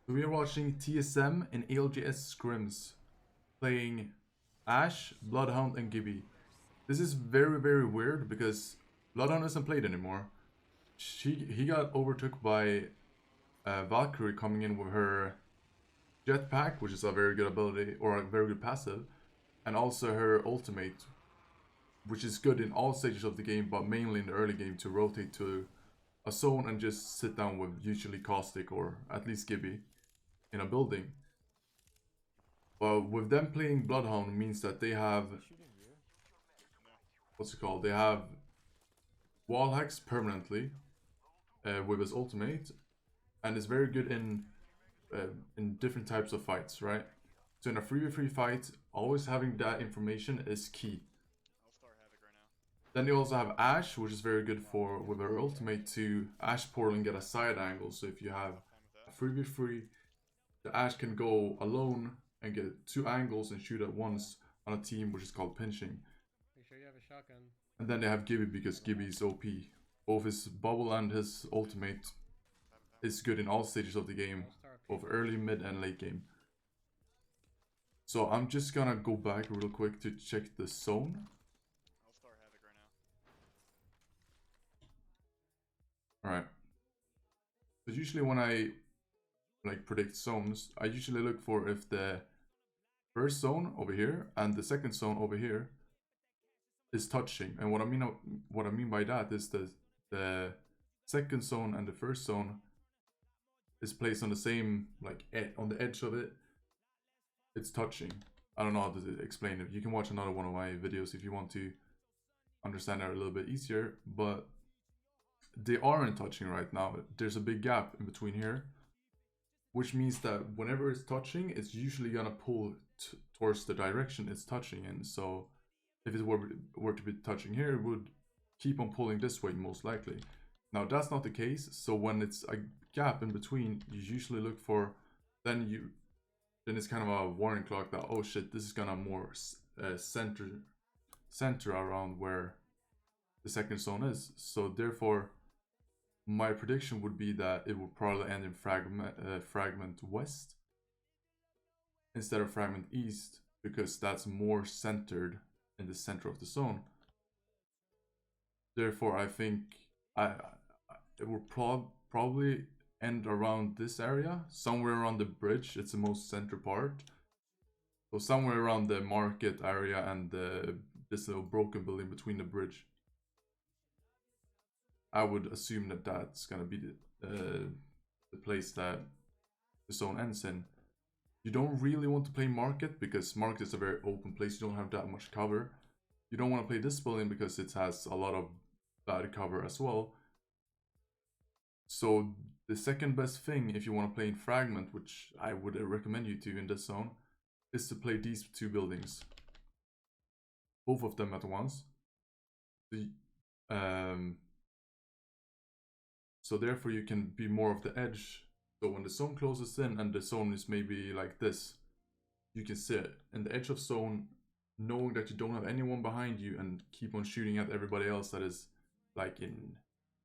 We are watching TSM and ALGS scrims playing Ash, Bloodhound, and Gibby. This is very weird because Bloodhound isn't played anymore. He got overtook by Valkyrie coming in with her jetpack, which is a very good ability or a very good passive, and also her ultimate, which is good in all stages of the game, but mainly in the early game to rotate to a zone and just sit down with usually Caustic or at least Gibby in a building. But with them playing Bloodhound means that they have, what's it called? They have wall hacks permanently with his ultimate, and is very good in different types of fights, right? So in a 3v3 fight, always having that information is key. Then you also have Ash, which is very good for with her ultimate to Ash portal and get a side angle. So if you have a 3v3, the Ash can go alone and get two angles and shoot at once on a team, which is called pinching. Make sure you have a shotgun. And then they have Gibby because Gibby is OP. Both his bubble and his ultimate is good in all stages of the game, both early, mid, and late game. So I'm just gonna go back real quick to check the zone. Alright. So usually when I predict zones, I usually look for if the first zone over here and the second zone over here is touching. And what I mean by that is that the second zone and the first zone is placed on the same, on the edge of it. It's touching. I don't know how to explain it. You can watch another one of my videos if you want to understand that a little bit easier, but they aren't touching right now. There's a big gap in between here, which means that whenever it's touching, it's usually gonna pull towards the direction it's touching in. So if it were to be touching here, it would keep on pulling this way most likely. Now that's not the case, so when it's a gap in between, you usually look for, then it's kind of a warning clock that, oh shit, this is gonna more center around where the second zone is. So therefore, my prediction would be that it will probably end in fragment west instead of fragment east, because that's more centered in the center of the zone. Therefore, I think it will probably end around this area, somewhere around the bridge. It's the most center part. So somewhere around the market area and this little broken building between the bridge. I would assume that that's gonna be the place that the zone ends in. You don't really want to play market because market is a very open place. You don't have that much cover. You don't want to play this building because it has a lot of bad cover as well. So the second best thing if you want to play in fragment, which I would recommend you to in this zone, is to play these two buildings. Both of them at once. So therefore you can be more of the edge. So when the zone closes in and the zone is maybe like this, you can sit in the edge of zone, knowing that you don't have anyone behind you, and keep on shooting at everybody else that is like in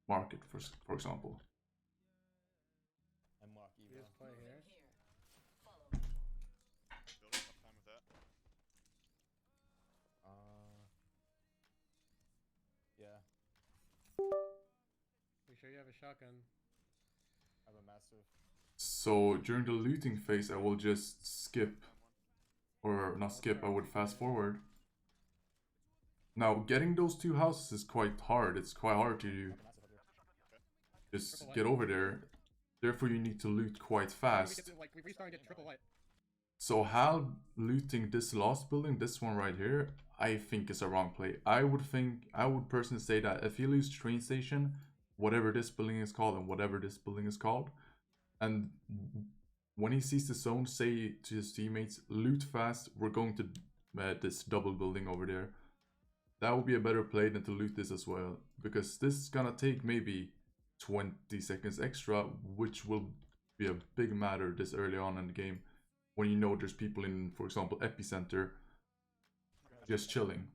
market, for example. You just play here. Yeah. Make sure you have a shotgun. I have a massive. So during the looting phase, I will just skip, or not skip, I would fast forward. Now getting those two houses is quite hard. It's quite hard to just get over there. Therefore you need to loot quite fast. We restart and get triple white. So Hal looting this last building, this one right here, I think is a wrong play. I would personally say that if he loses train station, whatever this building is called and whatever this building is called, and when he sees the zone, say to his teammates, loot fast, we're going to this double building over there. That would be a better play than to loot this as well, because this is gonna take maybe 20 seconds extra, which will be a big matter this early on in the game, when you know there's people in, for example, epicenter, just chilling.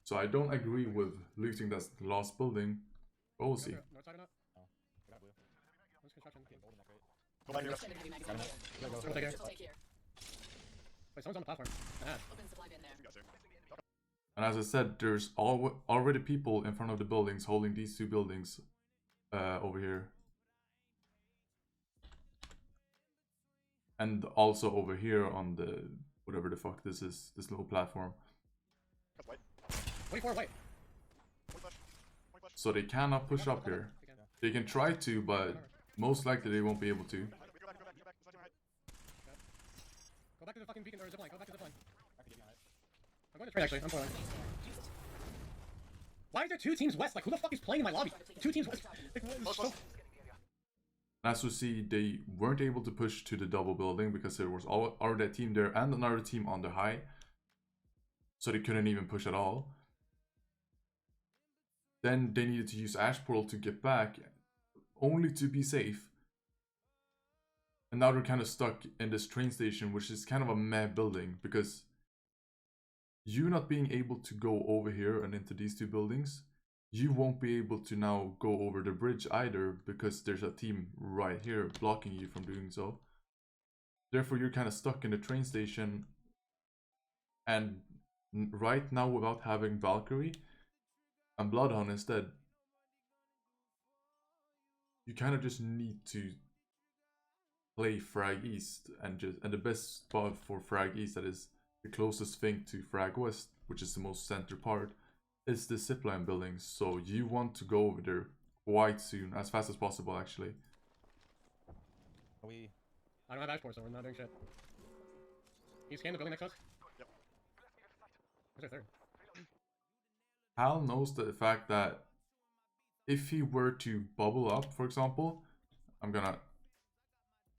So I don't agree with looting that last building, but we'll see. No, it's not enough. Oh, I got blue. What's construction? Go back here. Extended heavy magazine here. Go, go. Someone take here. Just take here. Wait, someone's on the platform. Ah. Open supply bin there. You guys here. And as I said, there's already people in front of the buildings holding these two buildings over here. And also over here on the, whatever the fuck this is, this little platform. That's white. 24 white. White flash. White flash. So they cannot push up here. Again. They can try to, but most likely they won't be able to. We go back, go back, go back. There's nothing right. Go back to the fucking beacon or zipline. Go back to the zipline. I can get behind it. I'm going to trade actually. I'm following. Why are there two teams west? Like, who the fuck is playing in my lobby? Two teams west. Like, what is so... As you see, they weren't able to push to the double building because there was already a team there and another team on the high. So they couldn't even push at all. Then they needed to use Ash Portal to get back, only to be safe. And now they're kind of stuck in this train station, which is kind of a meh building, because you not being able to go over here and into these two buildings, you won't be able to now go over the bridge either, because there's a team right here blocking you from doing so. Therefore, you're kind of stuck in the train station, and right now, without having Valkyrie and Bloodhound instead, you kind of just need to play Frag East, and the best spot for Frag East, that is the closest thing to Frag West, which is the most center part, is the zipline buildings. So you want to go over there quite soon, as fast as possible actually. Are we... I don't have Ash Portal, so we're not doing shit. Can you scan the building next to us? Yep. Where's our third? Hal knows the fact that if he were to bubble up, for example,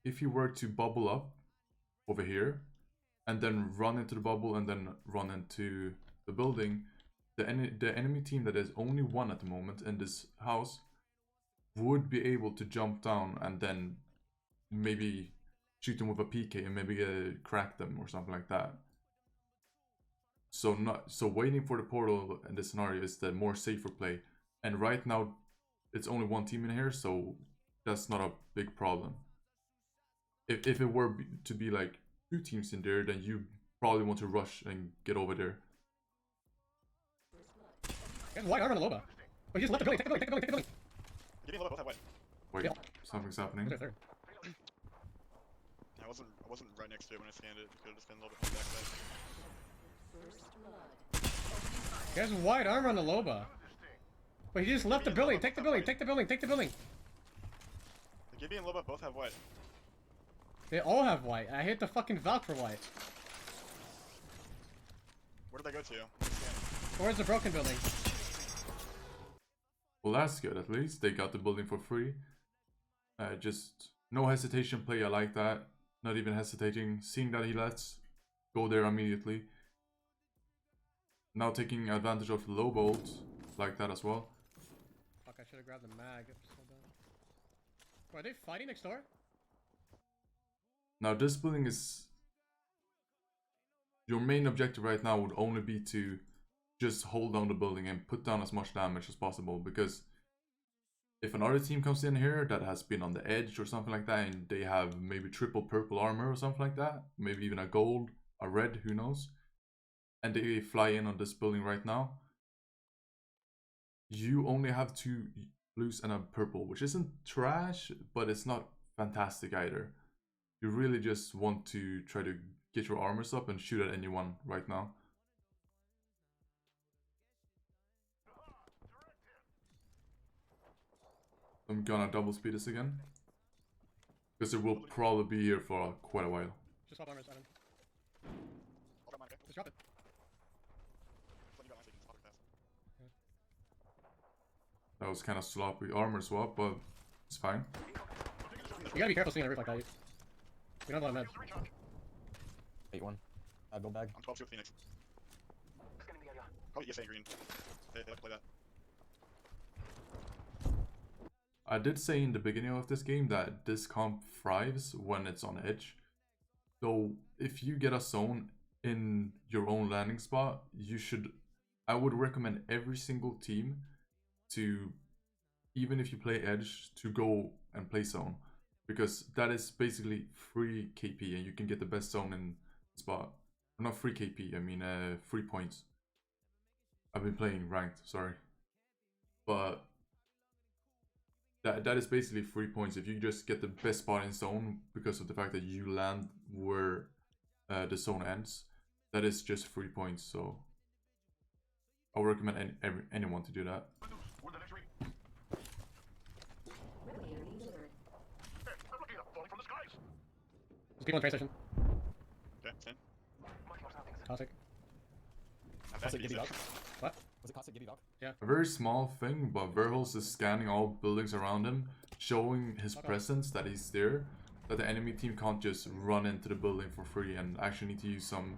if he were to bubble up over here and then run into the bubble and then run into the building, the enemy team that is only one at the moment in this house would be able to jump down and then maybe shoot them with a PK and maybe crack them or something like that. So waiting for the portal in this scenario is the more safer play. And right now it's only one team in here, so that's not a big problem. If it were to be like two teams in there, then you probably want to rush and get over there. He has white armor on the Loba. But he just left the building. Take the building. Take the building. Take the building. Give me a little bit, both have white. Wait, Yeah. something's happening. Where's our third? Yeah, I wasn't right next to it when I scanned it. It could have just been a little bit backside. He has white armor on the Loba. But he just left the building. Take the building. Take the building. Take the building. The Gibby and Loba both have white. They all have white. I hit the fucking Valk for white. Where did they go to? Scan. Towards the broken building. Well, that's good. At least they got the building for free. Just no hesitation play. I like that. Not even hesitating. Seeing that he lets go there immediately. Now taking advantage of the low bolt like that as well. Fuck, I should have grabbed the mag. I'm so dumb. Are they fighting next door? Now this building is... Your main objective right now would only be to just hold down the building and put down as much damage as possible, because if another team comes in here that has been on the edge or something like that, and they have maybe triple purple armor or something like that, maybe even a gold, a red, who knows, and they fly in on this building right now, you only have two blues and a purple, which isn't trash, but it's not fantastic either. You really just want to try to get your armors up and shoot at anyone right now. I'm gonna double speed this again, because it will probably be here for quite a while. Just swap armors, Evan. I'll drop mine, okay? Just drop it. Just let you got mine so you can swap it fast. That was kind of sloppy armor swap, but it's fine. You gotta be careful seeing a roof like that. We don't have a lot of meds. 8-1. Build bag. I'm 12-2 with Phoenix. Probably ESA green. They like to play that. I did say in the beginning of this game that this comp thrives when it's on edge. So if you get a zone in your own landing spot, I would recommend every single team to, even if you play edge, to go and play zone. because that is basically free KP, and you can get the best zone in the spot. Not free KP, I mean free points. I've been playing ranked, sorry. But that is basically 3 points if you just get the best spot in zone because of the fact that you land where the zone ends. That is just 3 points, so I would recommend anyone to do that. There's people in train station. Okay, same. Classic. I'm Caustic back Gibby to Valk? What? Was it Caustic Gibby Valk? A very small thing, but Verhulst is scanning all buildings around him, showing his presence, that he's there, that the enemy team can't just run into the building for free and actually need to use some,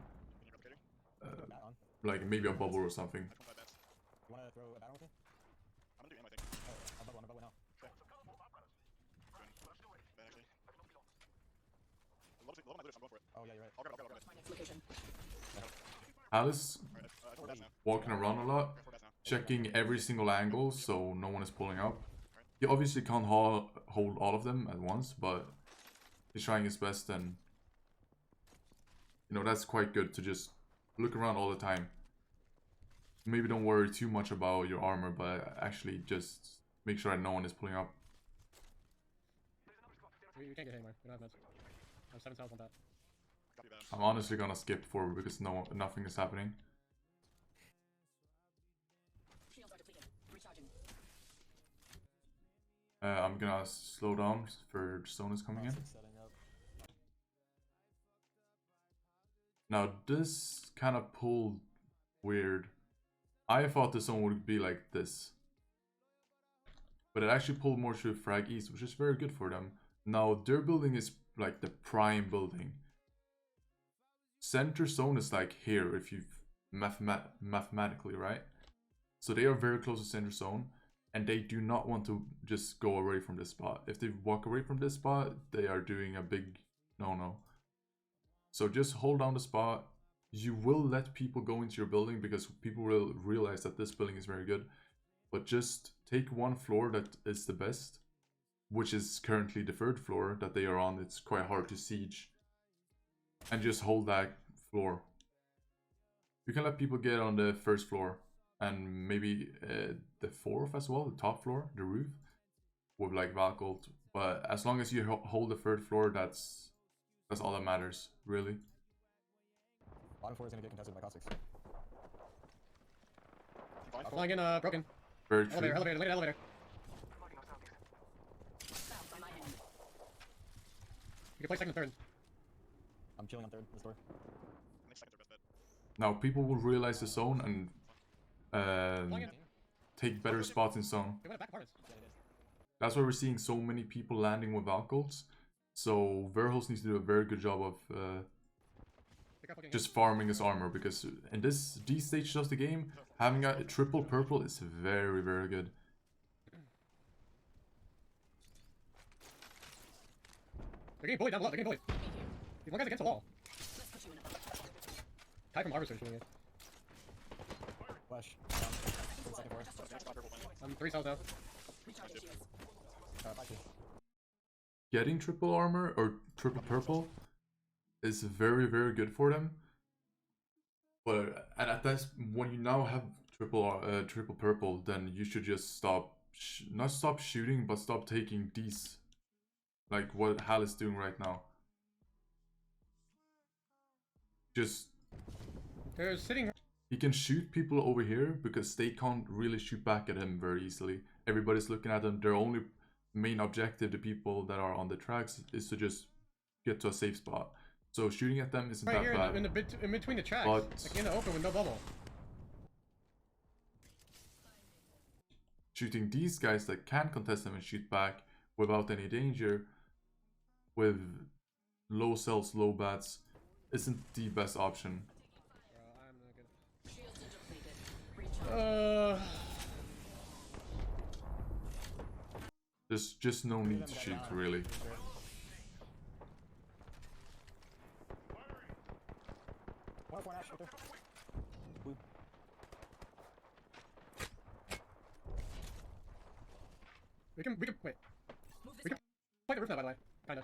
like maybe a bubble or something. You wanna throw a battle with me? I'm gonna do aim, I think. I'm bubble now. Okay. Good. Bad, actually. A lot of my looters, I'm going for it. Oh yeah, you're right. I'll grab it. Alice Alright, I have 4 bats now. walking around a lot, I have 4 bats now. checking every single angle so no one is pulling up. He obviously can't hold all of them at once, but he's trying his best, and you know, that's quite good to just look around all the time. Maybe don't worry too much about your armor, but actually just make sure that no one is pulling up. We can't get anywhere. We don't have meds. I have 7 cells on that. Copy that. I'm honestly gonna skip forward because nothing is happening. I'm gonna slow down for zone is coming in. Caustic setting up. Now this kind of pulled weird. I thought the zone would be like this, but it actually pulled more to frag east, which is very good for them. Now their building is like the prime building. Center zone is like here if you mathematically, right? So they are very close to center zone, and they do not want to just go away from this spot. If they walk away from this spot, they are doing a big no-no. So just hold down the spot. You will let people go into your building because people will realize that this building is very good. But just take one floor that is the best, which is currently the 3rd floor that they are on. It's quite hard to siege. And just hold that floor. You can let people get on the 1st floor and maybe the 4th as well, the top floor, the roof, with like Valk ult. But as long as you hold the 3rd floor, that's all that matters, really. Bottom floor is gonna get contested by Caustics. Fine. Flying in, broken. Very true. Elevator. You can play 2nd and 3rd. I'm chilling on 3rd, this door. Next second, their best bet. Now people will realize the zone and Flying in. take better spots in zone. They went back apartments. Yeah, it is. That's why we're seeing so many people landing with Valk ults. So Verhulst needs to do a very good job of just farming his armor, because in these stages of the game, having a triple purple is very, very good. They're getting bullied down below. They're getting bullied. These one guy's against the wall. Ty from Harvester is doing it. Flash. To the 2nd floor. I'm 3 cells now. 5-2. Getting triple armor or triple purple is very, very good for them. But at that, when you now have triple purple, then you should just stop, not stop shooting, but stop taking these, like what Hal is doing right now. Just They're sitting. he can shoot people over here because they can't really shoot back at him very easily. Everybody's looking at them. Their only main objective, the people that are on the tracks, is to just get to a safe spot. So shooting at them isn't Right that here bad. in between the tracks. But like in the open with no bubble. shooting these guys that can contest them and shoot back without any danger, with low cells, low bats, isn't the best option. There's just no need to shoot, really. One for an Ash right there. Blue. We can wait. We can play the roof now, by the way. Kinda.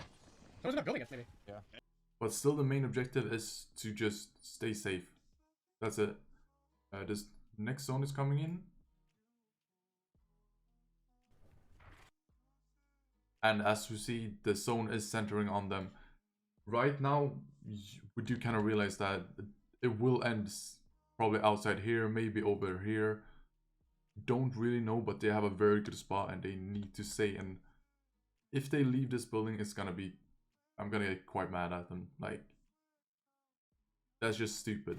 Someone's in that building, maybe. Yeah. But still, the main objective is to just stay safe. That's it. This next zone is coming in. And as you see, the zone is centering on them. Right now, we do kind of realize that it will end probably outside here, maybe over here. Don't really know, but they have a very good spot and they need to stay. And if they leave this building, it's gonna be... I'm gonna get quite mad at them. Like, that's just stupid.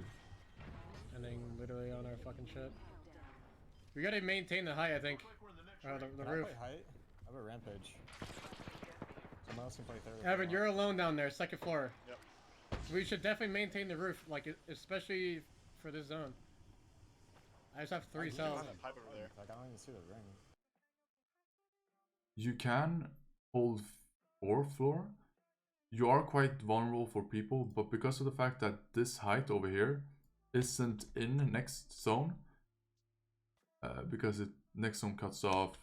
Ending literally on our fucking shit. We gotta maintain the height, I think. The Can I roof. play height? I have a rampage. Someone else can play third. Evan, you're alone down there, second floor. Yep. We should definitely maintain the roof, like, especially for this zone. I just have 3 cells. Pipe over there. Like, I don't even see the ring. You can hold 4th floor. You are quite vulnerable for people, but because of the fact that this height over here isn't in the next zone, because the next zone cuts off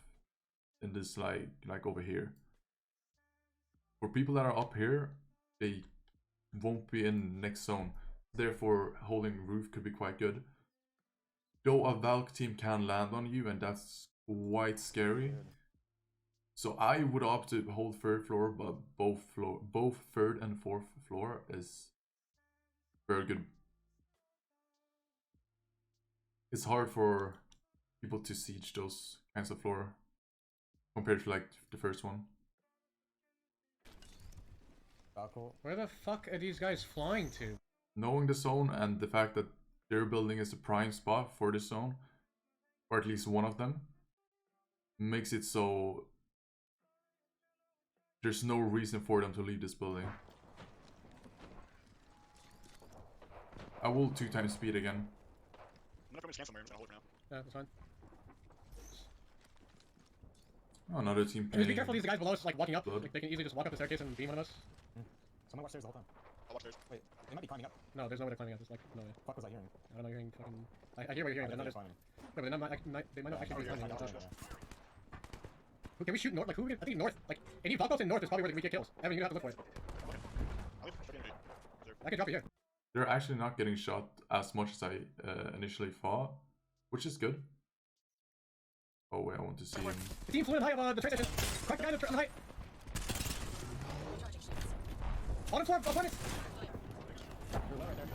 in this like over here. For people that are up here, they won't be in the next zone. Therefore, holding roof could be quite good. Though a Valk team can land on you, and that's quite scary. So I would opt to hold 3rd floor, but both 3rd and 4th floor is very good. It's hard for people to siege those kinds of floor compared to like the first one. Balcony. Where the fuck are these guys flying to? Knowing the zone and the fact that their building is a prime spot for this zone, or at least one of them, makes it so there's no reason for them to leave this building. I will 2x speed again. I'm not going to scan somewhere. I'm just going to hold it for now. Yeah, that's fine. Oh, another team Just be playing. careful, these guys below us, like, walking up. Blood. Like, they can easily just walk up the staircase and beam one of us. Someone watch stairs the whole time. I'll watch theirs. Wait, they might be climbing up. No, there's no way they're climbing up. There's, like, no way. Fuck was I hearing? I don't know, you're hearing fucking... I hear what you're hearing, but they're not just... climbing. Yeah, but they might not actually be yeah, climbing yeah, up top. yeah. Who can we shoot north? Like, who can... I think north, like, any Valkyries in north is probably where we get kills. Evan, you have to look for it. I'll leave fucking reserve. I can drop it here. They're actually not getting shot as much as I initially thought, which is good. Oh wait, I want to see him. The team flew in high of the train station. Crack the guy on the height. Bottom floor, up on it. You're low right there.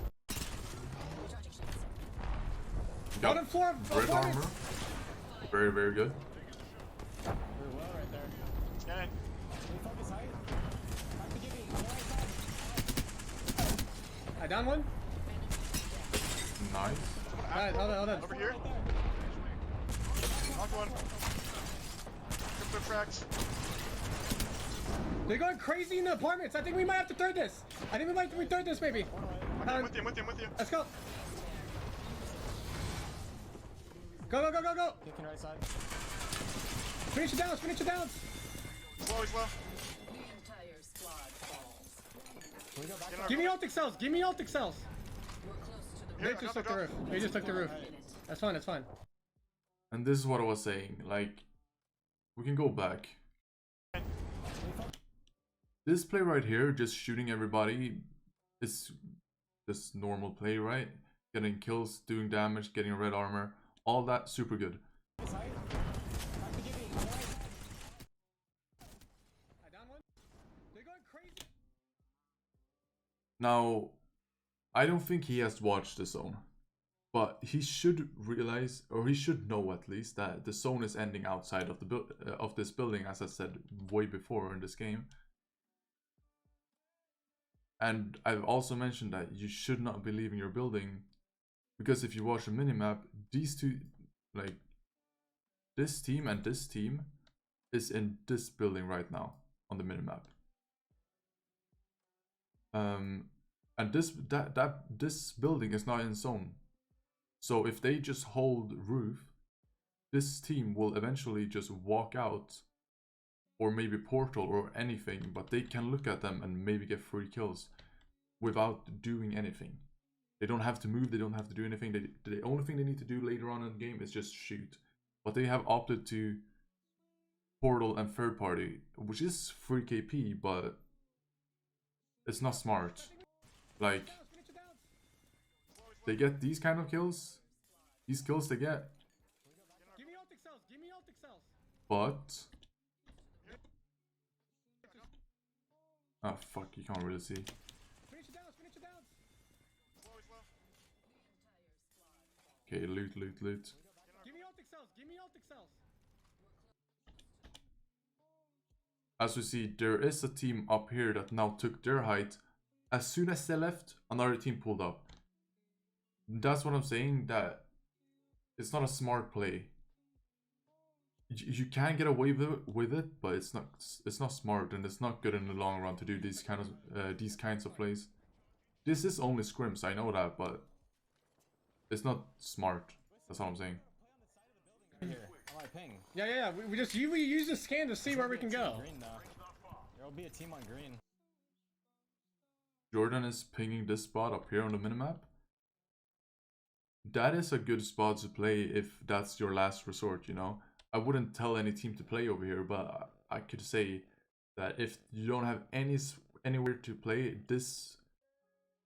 Got Bottom floor, red up on it. armor. Very, very good. You're low right there. Scanning. Can we focus height? Back to Gibby. On the right side. I down one. Nice. Alright, hold on. Over here. Right there. Knock one. Crypto cracks. They're going crazy in the apartments. I think we might have to third this. I think we might third this, maybe. I'm with you. Let's go. Go. Kicking right side. Finish it down. Slow, he's low. The entire squad falls. Can we go back? Get in our Give me Altic cells. We're close to the They Here, just I took the roof. dropped. They just took the roof. That's fine. And this is what I was saying. Like, we can go back. This play right here, just shooting everybody, is just normal play, right? Getting kills, doing damage, getting red armor, all that super good. This height. Back to Gibby. On the right. I down one. They're going crazy. Now, I don't think he has watched the zone, but he should realize, or he should know at least, that the zone is ending outside of the of this building, as I said way before in this game. And I've also mentioned that you should not be leaving your building, because if you watch the minimap, these two, like, this team and this team is in this building right now on the minimap. And this building is not in zone. So if they just hold roof, this team will eventually just walk out, or maybe portal or anything, but they can look at them and maybe get 3 kills without doing anything. They don't have to move, they don't have to do anything. The only thing they need to do later on in the game is just shoot. But they have opted to portal and third party, which is free KP, but it's not smart. Like, Finish it down. they get these kind of kills, these kills they get, Give me ult cells. Give me ult cells. but oh fuck, you can't really see. Finish it down. Finish it down. Okay, loot. Give me ult cells. Give me ult cells. As we see, there is a team up here that now took their height. As soon as they left, another team pulled up. That's what I'm saying, that it's not a smart play. You can get away with it, but it's not smart, and it's not good in the long run to do these kinds of plays. This is only scrims, I know that, but it's not smart. That's all I'm saying. Here. Oh, I ping. Yeah. We use the scan to see where we can go. Green now. There'll be a team on green. Jordan is pinging this spot up here on the minimap. That is a good spot to play if that's your last resort, you know. I wouldn't tell any team to play over here, but I could say that if you don't have anywhere to play, this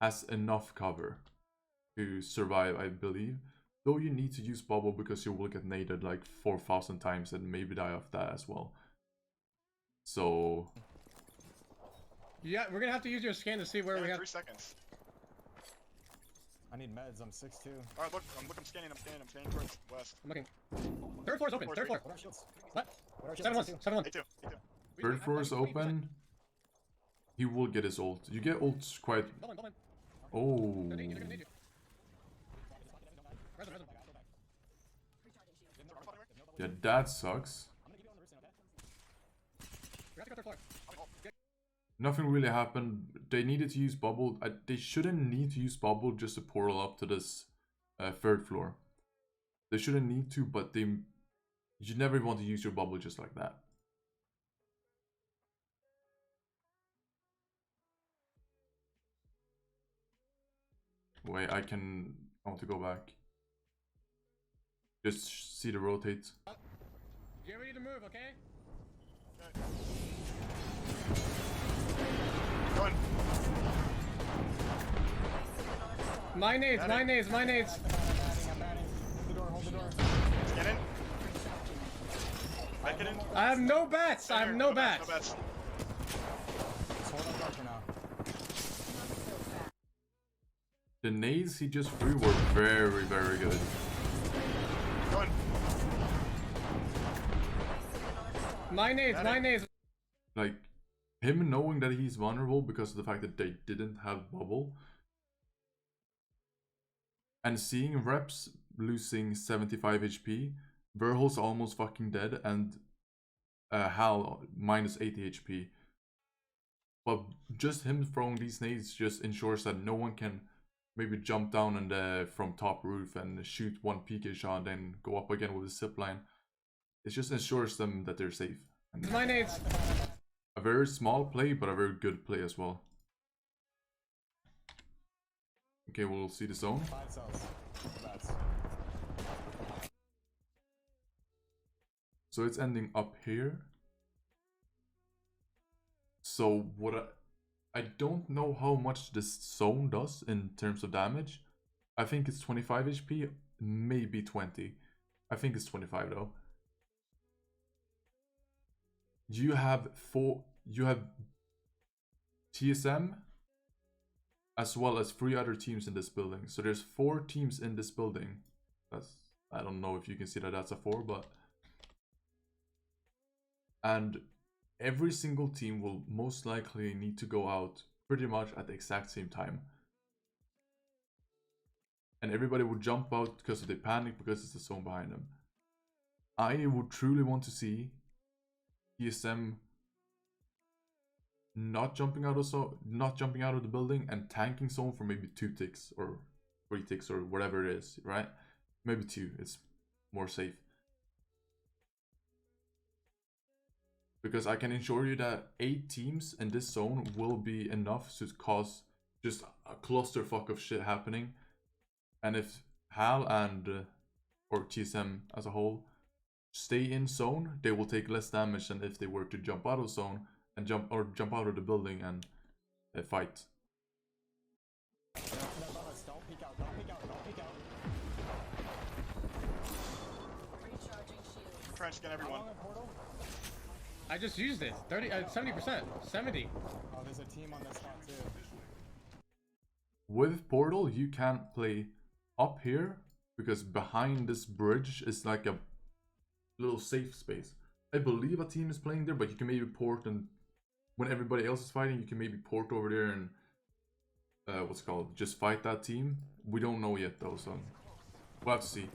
has enough cover to survive, I believe. Though you need to use bubble because you will get naded like 4,000 times and maybe die off that as well. So Yeah, we're gonna have to use your scan to see where we have. 3 seconds. I need meds. I'm 6'2". Alright, look, I'm scanning towards west. I'm looking. Third floor's open. Third floor. What are shields? What? What are shields? 7-1. 7-1. A2. third floor is open. He will get his ult. You get ults quite. Bowman. Oh. They're gonna need you. Resin. Yeah, that sucks. We have to go third floor. Nothing really happened. They needed to use bubble. They shouldn't need to use bubble just to portal up to this third floor. They shouldn't need to, but you never want to use your bubble just like that. Wait, I want to go back. Just see the rotate. Get ready to move, okay? Going. My nades. I'm batting. Hold the door. Hold the door. Scanning. Back it in. I have no bats. I have no bats. No bats. Just hold on dark for now. The nades he just threw were very, very good. Going. My nades. Like, him knowing that he's vulnerable because of the fact that they didn't have bubble, and seeing reps losing 75 HP, Verhol's almost fucking dead, and Hal minus 80 HP. But just him throwing these nades just ensures that no one can maybe jump down from top roof and shoot one PK shot and then go up again with a zip line. It just ensures them that they're safe. And My nades. a very small play, but a very good play as well. Okay, we'll see the zone. 5 cells. Bats. So it's ending up here. So what I don't know how much this zone does in terms of damage. I think it's 25 HP, maybe 20. I think it's 25 though. You have TSM as well as 3 other teams in this building. So there's 4 teams in this building. I don't know if you can see that that's a 4, but and every single team will most likely need to go out pretty much at the exact same time. And everybody would jump out because they panic because it's the zone behind them. I would truly want to see TSM not jumping out of the building and tanking zone for maybe 2 ticks or 3 ticks or whatever it is, right? Maybe 2, it's more safe. Because I can assure you that 8 teams in this zone will be enough to cause just a clusterfuck of shit happening. And if Hal and or TSM as a whole stay in zone, they will take less damage than if they were to jump out of zone and jump out of the building and fight. No, Bolas, don't peek out, don't peek out, don't peek out. Recharging shields. I'm trying to scan How everyone. long a portal? I just used it. 70%. 70. Oh, there's a team on this spot too. With portal, you can't play up here because behind this bridge is like a little safe space. I believe a team is playing there, but you can maybe port, and when everybody else is fighting, you can maybe port over there and what's it called, just fight that team. We don't know yet though, so we'll have to see.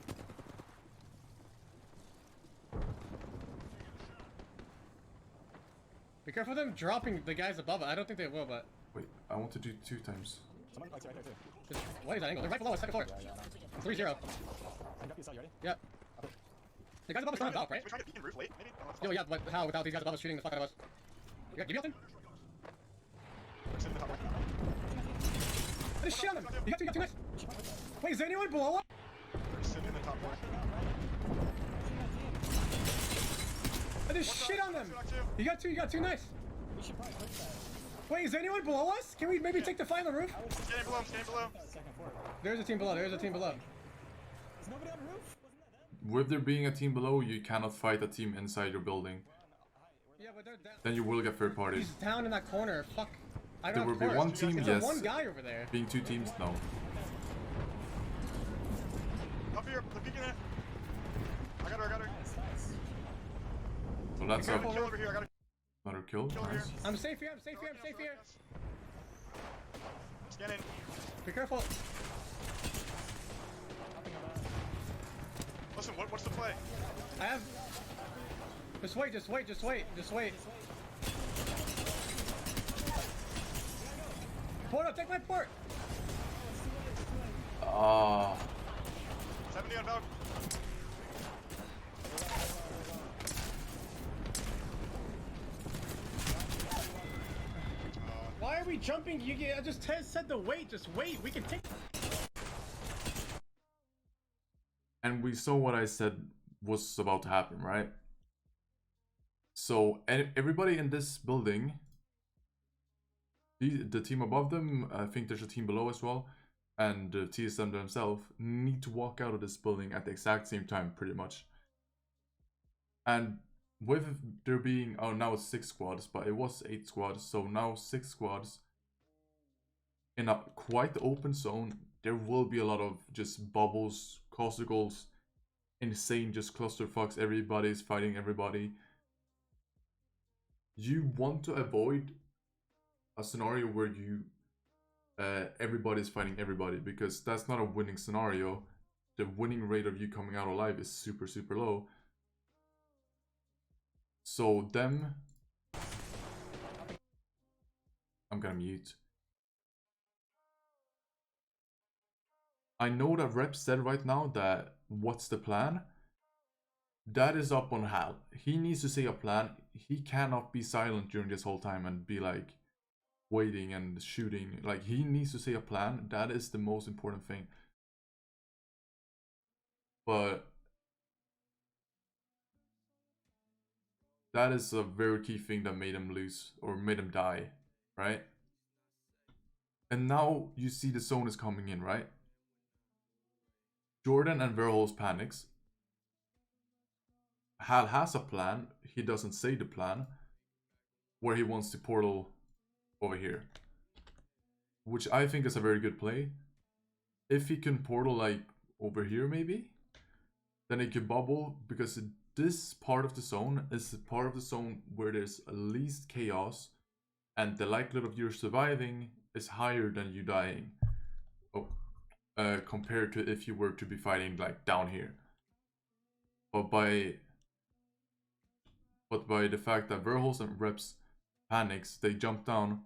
Be careful of them dropping the guys above it. I don't think they will, but Wait, I want to do 2 times. Someone likes it right there too. just, what is that angle? They're right below us, second floor. Yeah, no. 3-0. I'm up, you saw, you ready? Yeah. The guys above us running up, right? We tried to beacon roof late, maybe? I don't Yo, know, yeah, but how without these guys above us shooting the fuck out of us? Yeah, give me nothing. it's in the top right. I just shit on them. You got two nice. Wait, is there anyone below us? They're sitting in the top right. I just shit on them. You got two nice. We should probably push that. Wait, is there anyone below us? Can we maybe take the fight on the roof? I'm scanning below, I'm scanning below. Second floor. There's a team below. There's a team below. Is nobody on the roof? Wasn't that them? With there being a team below, you cannot fight a team inside your building. Yeah, but they're down. Then you will get third parties. He's down in that corner. Fuck. I There don't will have be cores. one team, There's yes. one guy over there. Being 2 teams, no. Up here, the beacon it. I got her. Nice, nice. So that's I got a a, kill over here, I got a another kill. kill over Nice. here. I'm safe here. I'm safe here. I'm safe here. Scanning. Be careful. Listen, what's the play? I have. Just wait. Just wait. Just wait. Just wait. Portal, take my port. Ah, 70 on Valk. Why are we jumping? I just said to wait. Just wait. We can take. and we saw what I said was about to happen, right? So everybody in this building, the team above them, I think there's a team below as well, and TSM themselves need to walk out of this building at the exact same time, pretty much. And with there being, oh, now it's 6 squads, but it was 8 squads, so now 6 squads in a quite open zone. There will be a lot of just bubbles, costicles, insane just clusterfucks. Everybody's fighting everybody. You want to avoid a scenario where you everybody's fighting everybody, because that's not a winning scenario. The winning rate of you coming out alive is super low. So them, I'm gonna mute. I know that Rep said right now that what's the plan? That is up on Hal. He needs to say a plan. He cannot be silent during this whole time and be like waiting and shooting. Like, he needs to say a plan. That is the most important thing. But that is a very key thing that made him lose or made him die, right? And now you see the zone is coming in, right? Jordan and Verholz panics. Hal has a plan. He doesn't say the plan. Where he wants to portal over here. Which I think is a very good play. If he can portal like over here maybe, then he can bubble, because this part of the zone is the part of the zone where there's least chaos and the likelihood of you surviving is higher than you dying. Oh, compared to if you were to be fighting like down here. But by the fact that Verholz and Reps panics, they jump down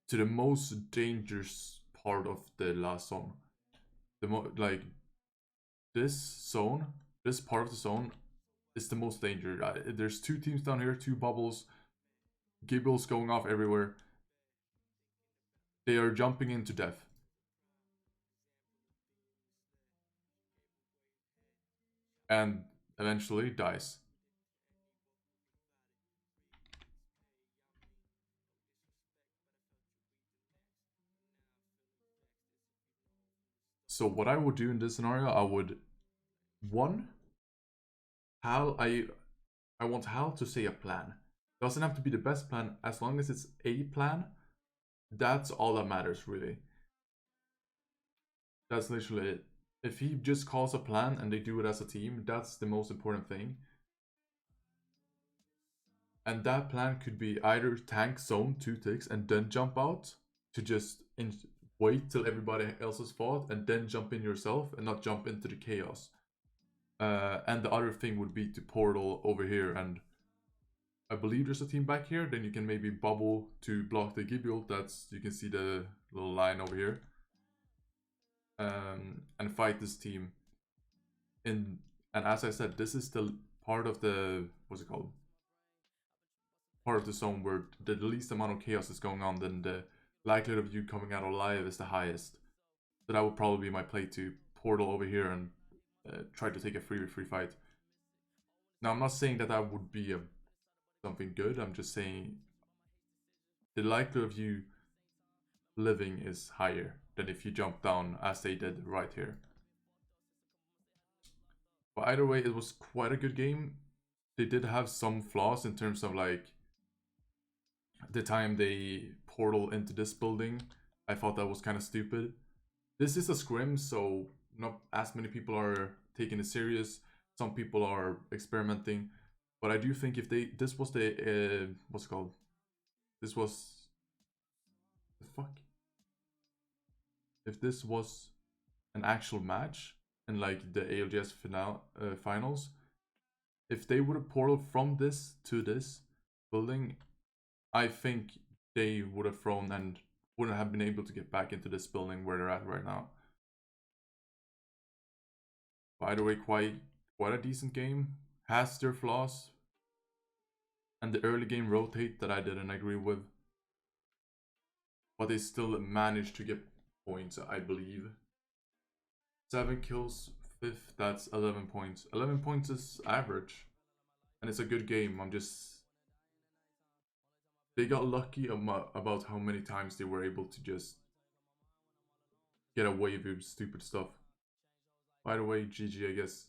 to the most dangerous part of the last zone. Like this zone, this part of the zone is the most dangerous. There's 2 teams down here, 2 bubbles, gibbles going off everywhere. They are jumping into death. and eventually dies. So what I would do in this scenario, I would, one, Hal, I want Hal to say a plan. Doesn't have to be the best plan, as long as it's a plan. That's all that matters, really. That's literally it. If he just calls a plan and they do it as a team, that's the most important thing. And that plan could be either tank zone 2 ticks and then jump out to just wait till everybody else has fought and then jump in yourself and not jump into the chaos. And the other thing would be to portal over here, and I believe there's a team back here. Then you can maybe bubble to block the Gibeon. That's, you can see the little line over here. And fight this team. And as I said, this is the part of the, what's it called? Part of the zone where the least amount of chaos is going on, then the likelihood of you coming out alive is the highest. So that would probably be my play, to portal over here and try to take a 3v3 fight. Now, I'm not saying that that would be something good. I'm just saying the likelihood of you living is higher than if you jump down as they did right here. But either way, it was quite a good game. They did have some flaws in terms of like the time they portal into this building. I thought that was kind of stupid. This is a scrim, so not as many people are taking it serious. Some people are experimenting, but I do think if this was the what's it called? This was the fuck. If this was an actual match and like the ALGS finals, if they would have portaled from this to this building, I think they would have thrown and wouldn't have been able to get back into this building where they're at right now. By the way, quite a decent game. Has their flaws. And the early game rotate that I didn't agree with. But they still managed to get points, I believe. 7 kills, 5th, that's 11 points. 11 points is average. And it's a good game. They got lucky about how many times they were able to just get away with stupid stuff. By the way, GG, I guess.